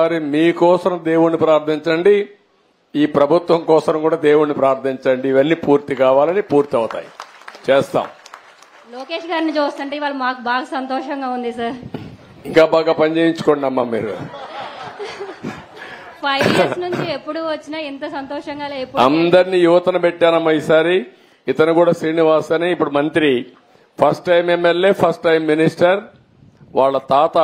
మరి మీకోసం దేవుణ్ణి ప్రార్థించండి, ఈ ప్రభుత్వం కోసం కూడా దేవుణ్ణి ప్రార్థించండి. ఇవన్నీ పూర్తి కావాలని పూర్తి అవుతాయి, చేస్తాం. లోకేష్ గారిని చూస్తుంటే ఇవాళ మాకు బాగా సంతోషంగా ఉంది సార్. ఇంకా బాగా పని చేయించుకోండి అమ్మా మీరు. 5 years నుంచి ఎప్పుడు వచ్చినా ఎంత సంతోషంగా అందరినీ యువతను పెట్టానమ్మా ఈసారి. ఇతను కూడా శ్రీనివాస్ అని ఇప్పుడు మంత్రి, first time MLA, first time minister. వాళ్ళ తాత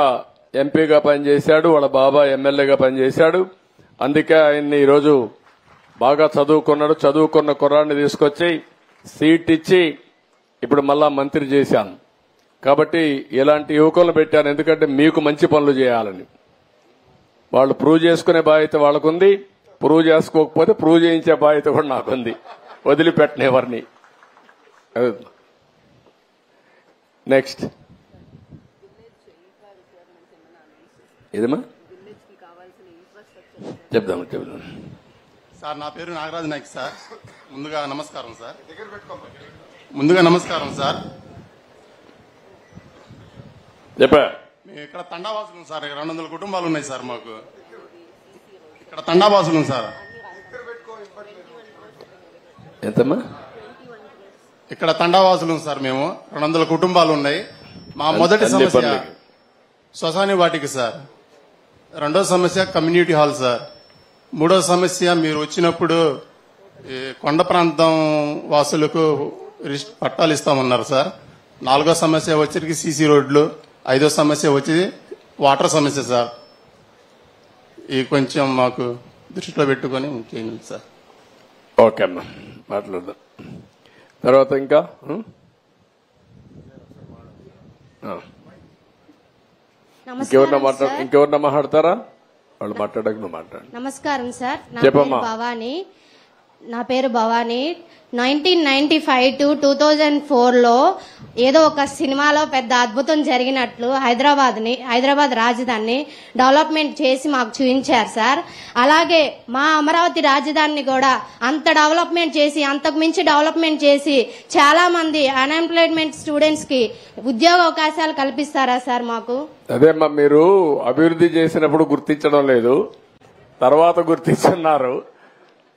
ఎంపీగా పనిచేశాడు, వాళ్ళ బాబా ఎమ్మెల్యేగా పనిచేశాడు. అందుకే ఆయన్ని ఈరోజు బాగా చదువుకున్నాడు. చదువుకున్న కుర్రాన్ని తీసుకొచ్చి సీట్ ఇచ్చి ఇప్పుడు మళ్ళా మంత్రి చేశాను. కాబట్టి ఇలాంటి యువకులను పెట్టాను, ఎందుకంటే మీకు మంచి పనులు చేయాలని. వాళ్ళు ప్రూవ్ చేసుకునే బాధ్యత వాళ్ళకుంది, ప్రూవ్ చేసుకోకపోతే ప్రూవ్ చేయించే బాధ్యత కూడా నాకుంది. వదిలిపెట్టను ఎవరిని. నెక్స్ట్ ఏదమ్మా చెప్దాం సార్. నా పేరు నాగరాజు నాయక్ సార్. ముందుగా నమస్కారం సార్. చెప్పా. మేము ఇక్కడ తండావాసులు సార్. 200 కుటుంబాలు ఉన్నాయి సార్ మాకు ఇక్కడ తండావాసులు సార్. ఎంతమ్మా? ఇక్కడ తండావాసులు సార్. మేము 200 కుటుంబాలు ఉన్నాయి. మా మొదటి సమస్య శ్మశాన వాటిక సార్. రెండో సమస్య కమ్యూనిటీ హాల్ సార్. మూడో సమస్య మీరు వచ్చినప్పుడు కొండ ప్రాంతం వాసులకు పట్టాలు ఇస్తామన్నారు సార్. నాలుగో సమస్య వచ్చేటికి సీసీ రోడ్లు. ఐదో సమస్య వచ్చి వాటర్ సమస్య సార్. ఈ కొంచెం మాకు దృష్టిలో పెట్టుకుని చేయండి సార్. ఓకే అమ్మా, మాట్లాడదాం తర్వాత. ఇంకా ఇంకెవరన్నా మాట్లాడతారా? వాళ్ళు మాట్లాడక నువ్వు మాట్లాడు. నమస్కారం సార్. నా పేరు భవానీ. 1995 to 2004 లో ఏదో ఒక సినిమాలో పెద్ద అద్భుతం జరిగినట్లు హైదరాబాద్ రాజధానిని డెవలప్మెంట్ చేసి మాకు చూపించారు సార్. అలాగే మా అమరావతి రాజధానిని కూడా అంత డెవలప్మెంట్ చేసి, అంతకు మించి డెవలప్మెంట్ చేసి చాలా మంది అన్ఎంప్లాయ్మెంట్ స్టూడెంట్స్ కి ఉద్యోగ అవకాశాలు కల్పిస్తారా సార్ మాకు? అదేమ్మా, మీరు అభివృద్ధి చేసినప్పుడు గుర్తించడం లేదు, తర్వాత గుర్తిస్తున్నారు.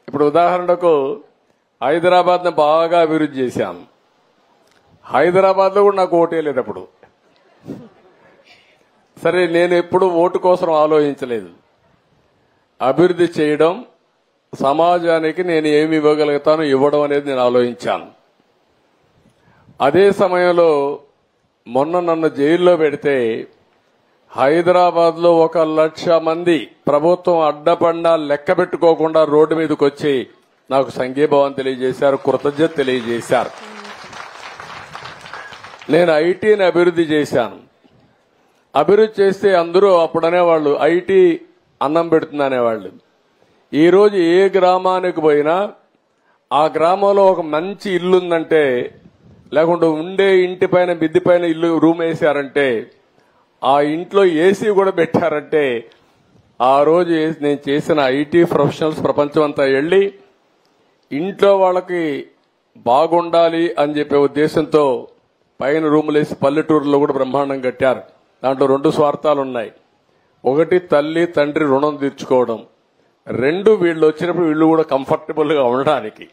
ఇప్పుడు ఉదాహరణకు హైదరాబాద్ ని బాగా అభివృద్ధి చేశాను. హైదరాబాద్ లో కూడా నాకు ఓటే లేదు అప్పుడు. సరే, నేను ఎప్పుడు ఓటు కోసం ఆలోచించలేదు. అభివృద్ధి చేయడం, సమాజానికి నేను ఏమి ఇవ్వగలుగుతానో ఇవ్వడం అనేది నేను ఆలోచించాను. అదే సమయంలో మొన్న నన్ను జైల్లో పెడితే హైదరాబాద్ లో 1,00,000 మంది ప్రభుత్వం అడ్డపండా లెక్క పెట్టుకోకుండా రోడ్డు మీదకి వచ్చి నాకు సంఘీభావం తెలియజేశారు, కృతజ్ఞత తెలియజేశారు. నేను ఐటీని అభివృద్ధి చేశాను. అభివృద్ధి చేస్తే అందరూ అప్పుడు అనేవాళ్ళు ఐటీ అన్నం పెడుతుంది అనేవాళ్ళు. ఈరోజు ఏ గ్రామానికి పోయినా ఆ గ్రామంలో ఒక మంచి ఇల్లు ఉందంటే, లేకుంటే ఉండే ఇంటి పైన మిద్ది పైన ఇల్లు రూమ్ వేశారంటే, ఆ ఇంట్లో ఏసీ కూడా పెట్టారంటే, ఆ రోజు నేను చేసిన ఐటీ ప్రొఫెషనల్స్ ప్రపంచం అంతా వెళ్లి ఇంట్లో వాళ్ళకి బాగుండాలి అని చెప్పే ఉద్దేశంతో పైన రూములేసి పల్లెటూరులో కూడా బ్రహ్మాండం కట్టారు. దాంట్లో 2 స్వార్థాలు ఉన్నాయి. ఒకటి, తల్లి తండ్రి రుణం తీర్చుకోవడం. 2, వీళ్ళు వచ్చినప్పుడు వీళ్ళు కూడా కంఫర్టబుల్ గా ఉండడానికి.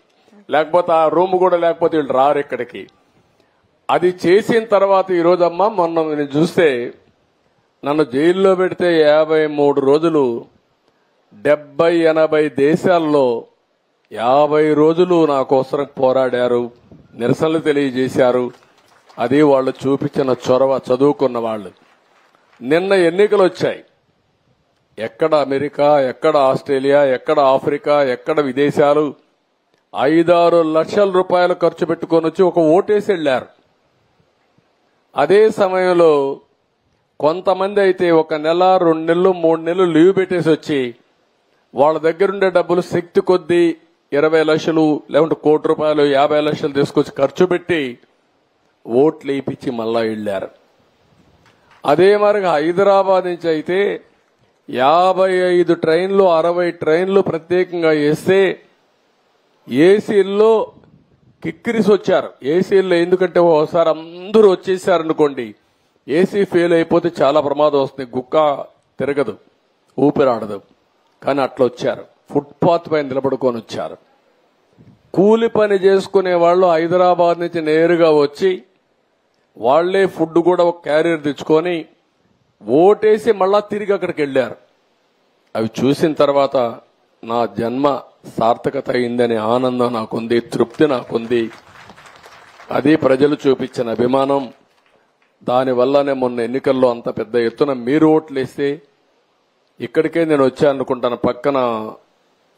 లేకపోతే ఆ రూమ్ కూడా లేకపోతే వీళ్ళు రారు ఇక్కడికి. అది చేసిన తర్వాత ఈరోజమ్మా, మొన్న నేను చూస్తే నన్ను జైల్లో పెడితే 53 రోజులు 70-80 దేశాల్లో 50 రోజులు నా కోసం పోరాడారు, నిరసనలు తెలియజేశారు. అది వాళ్ళు చూపించిన చొరవ, చదువుకున్న వాళ్ళు. నిన్న ఎన్నికలు వచ్చాయి. ఎక్కడ అమెరికా, ఎక్కడ ఆస్ట్రేలియా, ఎక్కడ ఆఫ్రికా, ఎక్కడ విదేశాలు 5-6 లక్షల రూపాయలు ఖర్చు పెట్టుకొని వచ్చి ఒక ఓటేసి వెళ్లారు. అదే సమయంలో కొంతమంది అయితే 1 నెల, 2 నెలలు, 3 నెలలు లీవ్ పెట్టేసి వచ్చి వాళ్ళ దగ్గరుండే డబ్బులు శక్తి కొద్దీ 20 లక్షలు లేకుంటే ₹1 కోటి 50 లక్షలు తీసుకొచ్చి ఖర్చు పెట్టి ఓట్లు వేయించి మళ్ళా వెళ్లారు. అదే మరిగా హైదరాబాద్ నుంచి అయితే 55 ట్రైన్లు, 60 ట్రైన్లు ప్రత్యేకంగా వేస్తే ఏసీల్లో కిక్కిరిసి వచ్చారు. ఏసీల్లో ఎందుకంటే ఒకసారి అందరూ వచ్చేసారనుకోండి, ఏసీ ఫెయిల్ అయిపోతే చాలా ప్రమాదం వస్తుంది, గుక్క తిరగదు. ఊపిరాడదు. కానీ అట్లా వచ్చారు, ఫుట్పాత్ పైన నిలబడుకొని వచ్చారు. కూలి పని చేసుకునే వాళ్ళు హైదరాబాద్ నుంచి నేరుగా వచ్చి వాళ్లే ఫుడ్ కూడా ఒక క్యారియర్ తెచ్చుకొని ఓటేసి మళ్ళా తిరిగి అక్కడికి వెళ్లారు. అవి చూసిన తర్వాత నా జన్మ సార్థకత అయిందనే ఆనందం నాకుంది, తృప్తి నాకుంది. అది ప్రజలు చూపించిన అభిమానం. దానివల్లనే మొన్న ఎన్నికల్లో అంత పెద్ద ఎత్తున మీరు ఓట్లేస్తే ఇక్కడికే నేను వచ్చానుకుంటాను. పక్కన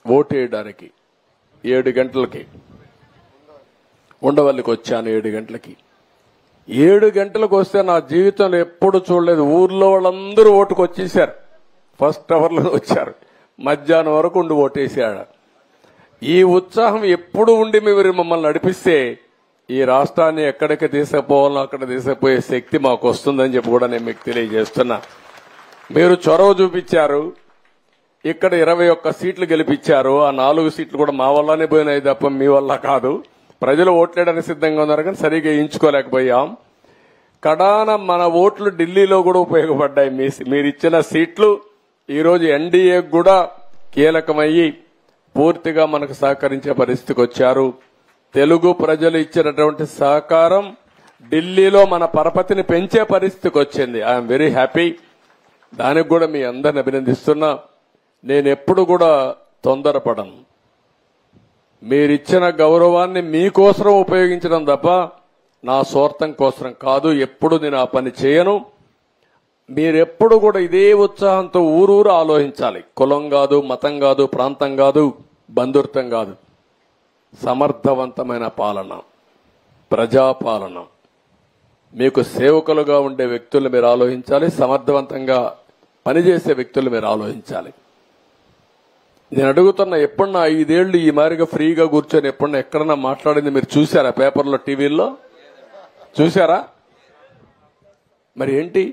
ఓటేయడానికి 7 గంటలకి ఉండవల్లికి వచ్చాను. 7 గంటలకి 7 గంటలకు వస్తే నా జీవితంలో ఎప్పుడు చూడలేదు. ఊర్లో వాళ్ళందరూ ఓటుకు వచ్చేసారు, ఫస్ట్ అవర్లో వచ్చారు, మధ్యాహ్నం వరకు ఉండి ఓటేసాడు. ఈ ఉత్సాహం ఎప్పుడు ఉండి మీరు మమ్మల్ని నడిపిస్తే ఈ రాష్ట్రాన్ని ఎక్కడికి తీసుకుపోవాలో అక్కడ తీసుకుపోయే శక్తి మాకు వస్తుందని చెప్పి కూడా నేను మీకు తెలియజేస్తున్నా. మీరు చొరవ చూపించారు, ఇక్కడ 21 సీట్లు గెలిపించారు. ఆ 4 సీట్లు కూడా మా వల్లనే పోయినాయి తప్ప మీ వల్ల కాదు. ప్రజలు ఓట్లేయడానికి సిద్ధంగా ఉన్నారు కానీ సరిగ్గా ఎంచుకోలేకపోయాం. కడాన మన ఓట్లు ఢిల్లీలో కూడా ఉపయోగపడ్డాయి. మీరిచ్చిన సీట్లు ఈరోజు ఎన్డీఏ కూడా కీలకమయ్యి పూర్తిగా మనకు సహకరించే పరిస్థితికి వచ్చారు. తెలుగు ప్రజలు ఇచ్చినటువంటి సహకారం ఢిల్లీలో మన పరపతిని పెంచే పరిస్థితికి వచ్చింది. I'm very happy. దానికి కూడా మీ అందరిని అభినందిస్తున్నా. నేను ఎప్పుడు కూడా తొందరపడను. మీరిచ్చిన గౌరవాన్ని మీకోసం ఉపయోగించడం తప్ప నా స్వార్థం కోసం కాదు. ఎప్పుడు నేను ఆ పని చేయను. మీరెప్పుడు కూడా ఇదే ఉత్సాహంతో ఊరూరు ఆలోచించాలి. కులం కాదు, మతం కాదు, ప్రాంతం కాదు, బంధుత్వం కాదు. సమర్థవంతమైన పాలన, ప్రజాపాలన, మీకు సేవకులుగా ఉండే వ్యక్తులు మీరు ఆలోచించాలి. సమర్థవంతంగా పనిచేసే వ్యక్తులు మీరు ఆలోచించాలి. నేను అడుగుతున్నా, ఎప్పుడన్నా 5 ఏళ్లు ఈ మాదిరిగా ఫ్రీగా కూర్చొని ఎప్పుడన్నా ఎక్కడన్నా మాట్లాడింది మీరు చూశారా? పేపర్లో, టీవీల్లో చూశారా? మరి ఏంటి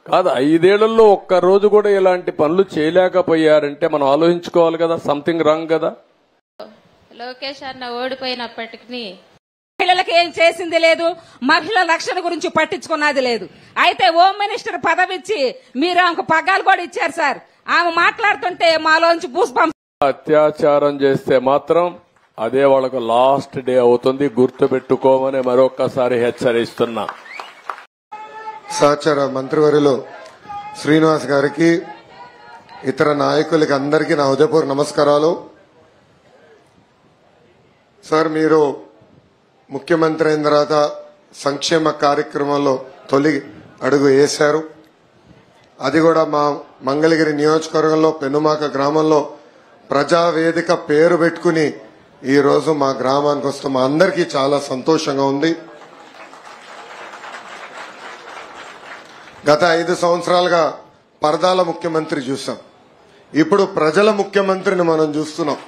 కాదు, 5 ఏళ్లలో ఒక్క రోజు కూడా ఇలాంటి పనులు చేయలేకపోయారంటే మనం ఆలోచించుకోవాలి కదా, సంథింగ్ రాంగ్ కదా. లోకేష్ అన్న ఓడిపోయినప్పటికీ మహిళలకు ఏం చేసింది లేదు, మహిళల రక్షణ గురించి పట్టించుకున్నది లేదు. అయితే హోమ్ మినిస్టర్ పదవి ఇచ్చి మీరు ఆమెకు పగ్గాలు కూడా ఇచ్చారు సార్. ఆమె మాట్లాడుతుంటే మాలోంచి భూస్పం. అత్యాచారం చేస్తే మాత్రం అదే వాళ్ళకు లాస్ట్ డే అవుతుంది, గుర్తుపెట్టుకోమని మరొక్కసారి హెచ్చరిస్తున్నా. సహచర మంత్రివర్యులు శ్రీనివాస్ గారికి, ఇతర నాయకులకి అందరికీ నా హృదయపూర్వక నమస్కారాలు. సార్, మీరు ముఖ్యమంత్రి అయిన తర్వాత సంక్షేమ కార్యక్రమంలో తొలి అడుగు వేశారు. అది కూడా మా మంగళగిరి నియోజకవర్గంలో పెనుమాక గ్రామంలో ప్రజావేదిక పేరు పెట్టుకుని ఈ రోజు మా గ్రామానికి వస్తే మా అందరికీ చాలా సంతోషంగా ఉంది. గత 5 సంవత్సరాలుగా పరదాల ముఖ్యమంత్రి చూసాం, ఇప్పుడు ప్రజల ముఖ్యమంత్రిని మనం చూస్తున్నాం.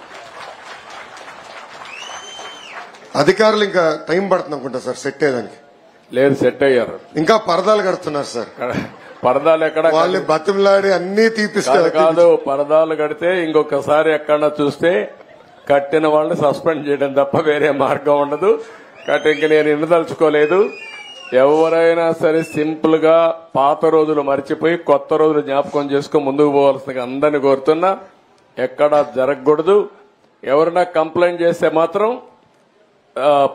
అధికారులు ఇంకా టైం పడుతుంది అనుకుంటా సార్ సెట్ అయ్యేదానికి. లేదు, సెట్ అయ్యారు. ఇంకా పరదాలు కడుతున్నారు సార్. పరదాలు ఎక్కడ వాళ్ళు బతిమలాడి అన్ని తీపిస్తారు కాదు. పరదాలు కడితే ఇంకొకసారి ఎక్కడన్నా చూస్తే కట్టిన వాళ్ళని సస్పెండ్ చేయడం తప్ప వేరే మార్గం ఉండదు. కాబట్టి ఇంక నేను ఇండదలుచుకోలేదు. ఎవరైనా సరే సింపుల్ గా పాత రోజులు మర్చిపోయి కొత్త రోజులు జ్ఞాపకం చేసుకుని ముందుకు పోవాల్సిన అందరిని కోరుతున్నా. ఎక్కడా జరగకూడదు. ఎవరైనా కంప్లైంట్ చేస్తే మాత్రం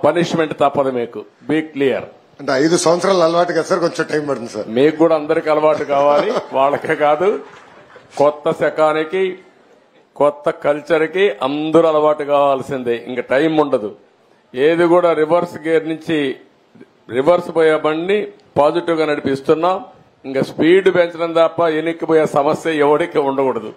పనిష్మెంట్ తప్పదు. మీకు బీ క్లియర్. అంటే 5 సంవత్సరాలు అలవాటు కదా సార్, కొంచెం టైం పడుతుంది సార్. మీకు కూడా అందరికి అలవాటు కావాలి, వాళ్ళకే కాదు. కొత్త శకానికి, కొత్త కల్చర్ కి అందరూ అలవాటు కావాల్సిందే. ఇంకా టైం ఉండదు. ఏది కూడా రివర్స్ గేర్ నుంచి రివర్స్ పోయే బండిని పాజిటివ్ గా నడిపిస్తున్నాం. ఇంకా స్పీడ్ పెంచడం తప్ప ఎనిక్కిపోయే సమస్య ఎవరికి ఉండకూడదు.